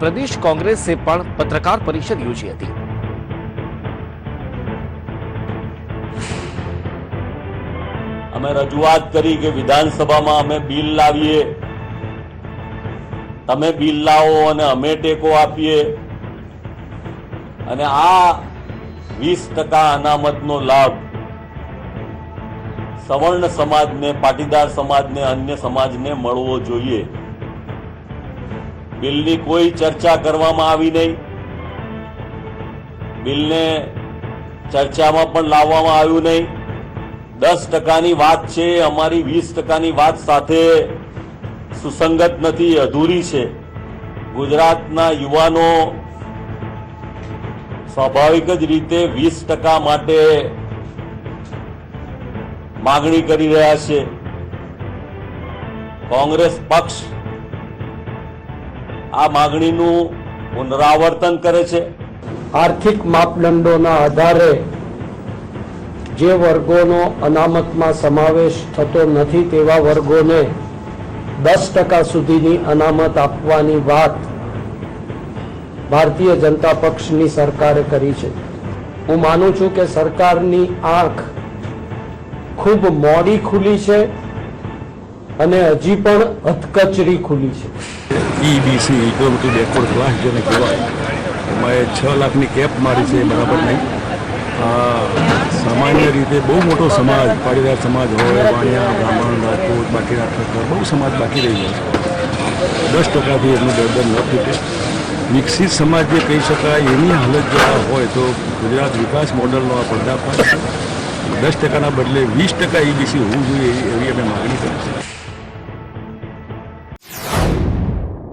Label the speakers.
Speaker 1: પ્રદેશ કોંગ્રેસે પણ પત્રકાર પરિષદ યોજી હતી।
Speaker 2: અમે રજૂઆત કરી કે વિધાનસભામાં અમે બિલ લાવીએ, તમે બિલ લાવો અને અમે ટેકો આપીએ અને આ 20% અનામતનો લાભ સવર્ણ સમાજને, પાટીદાર સમાજને, અન્ય સમાજને મળવો જોઈએ। બિલની કોઈ ચર્ચા કરવામાં આવી નહીં, બિલને ચર્ચામાં પણ લાવવામાં આવ્યું નહીં। 10%ની વાત છે, અમારી 20%ની વાત સાથે સુસંગત નથી, અધૂરી છે। ગુજરાતના યુવાનો સ્વાભાવિક જ રીતે 20% માટે માગણી કરી રહ્યા છે। કોંગ્રેસ પક્ષ આ માગણીનું પુનરાવર્તન કરે છે।
Speaker 3: આર્થિક માપદંડોના આધારે જે વર્ગોનો અનામતમાં સમાવેશ થતો નથી તેવા વર્ગોને 10% સુધીની અનામત આપવાની વાત ભારતીય જનતા પક્ષની સરકારે કરી છે। હું માનું છું કે સરકારની આંખ ખૂબ મોડી ખુલી છે અને હજી પણ હથકચરી ખુલી છે।
Speaker 4: ઈબીસી ઇકોનોમિક બેકવર્ડ ક્લાસ જેને કહેવાય, એમાં 6 લાખની કેપ મારી છે, બરાબર નહીં। સામાન્ય રીતે બહુ મોટો સમાજ, પાટીદાર સમાજ હોય, વાણિયા, બ્રાહ્મણ, રાજપૂત, બાકીના ઠક્કર, બહુ સમાજ બાકી રહી જાય છે। 10%થી એમનું ગરદન ન તૂટે। વિકસિત સમાજ જે કહી શકાય એની હાલત જો આ હોય તો ગુજરાત વિકાસ મોડલનો આ પર્દાફાશ 10%ના બદલે 20% ઈબીસી હોવું જોઈએ એવી અમે માગણી કરી છે।